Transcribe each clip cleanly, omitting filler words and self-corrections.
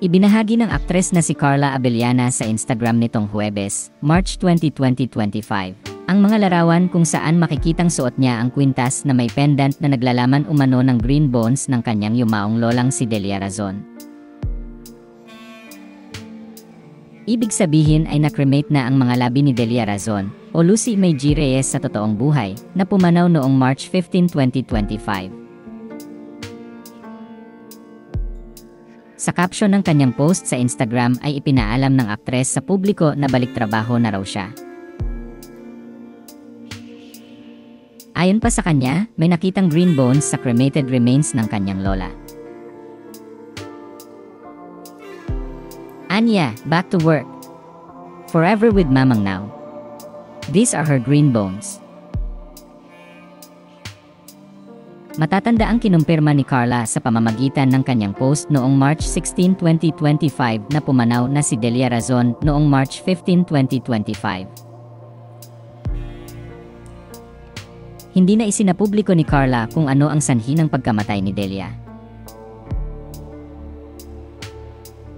Ibinahagi ng aktres na si Carla Abellana sa Instagram nitong Huwebes, March 20, 2025, ang mga larawan kung saan makikitang suot niya ang kwintas na may pendant na naglalaman umano ng green bones ng kanyang yumaong lolang si Delia Razon. Ibig sabihin ay nakremate na ang mga labi ni Delia Razon, o Lucy May G. Reyes sa totoong buhay, na pumanaw noong March 15, 2025. Sa caption ng kanyang post sa Instagram ay ipinaalam ng aktres sa publiko na balik trabaho na raw siya. Ayon pa sa kanya, may nakitang green bones sa cremated remains ng kanyang lola. Anya, back to work. Forever with Mamang now. These are her green bones. Matatanda ang kinumpirma ni Carla sa pamamagitan ng kanyang post noong March 16, 2025 na pumanaw na si Delia Razon noong March 15, 2025. Hindi na isinapubliko ni Carla kung ano ang sanhi ng pagkamatay ni Delia.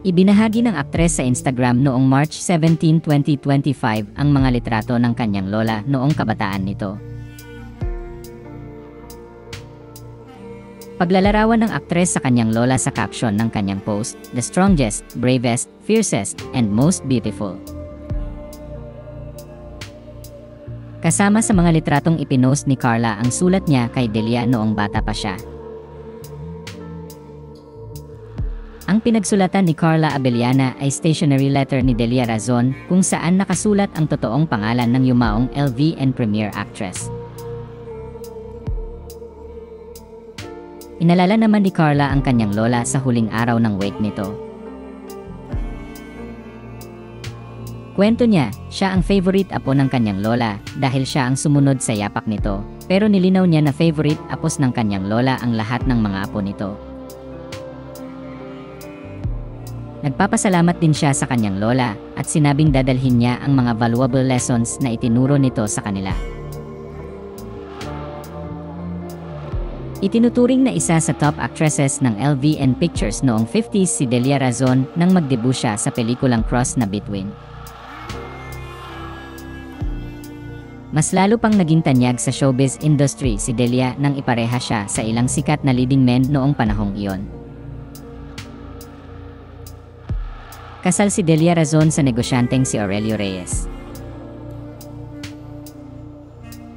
Ibinahagi ng aktres sa Instagram noong March 17, 2025 ang mga litrato ng kanyang lola noong kabataan nito. Paglalarawan ng aktres sa kanyang lola sa caption ng kanyang post, "The strongest, bravest, fiercest, and most beautiful." Kasama sa mga litratong ipinost ni Carla ang sulat niya kay Delia noong bata pa siya. Ang pinagsulatan ni Carla Abellana ay stationery letter ni Delia Razon kung saan nakasulat ang totoong pangalan ng yumaong LV and premier actress. Inalala naman ni Carla ang kanyang lola sa huling araw ng wake nito. Kwento niya, siya ang favorite apo ng kanyang lola dahil siya ang sumunod sa yapak nito, pero nilinaw niya na favorite apos ng kanyang lola ang lahat ng mga apo nito. Nagpapasalamat din siya sa kanyang lola at sinabing dadalhin niya ang mga valuable lessons na itinuro nito sa kanila. Itinuturing na isa sa top actresses ng LVN Pictures noong 50s si Delia Razon nang magdebut siya sa pelikulang Cross na Between. Mas lalo pang naging tanyag sa showbiz industry si Delia nang ipareha siya sa ilang sikat na leading men noong panahong iyon. Kasal si Delia Razon sa negosyanteng si Aurelio Reyes.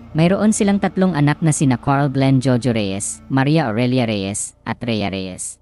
Mayroon silang tatlong anak na sina Carl Glenn Jojo Reyes, Maria Aurelia Reyes, at Rhea Reyes.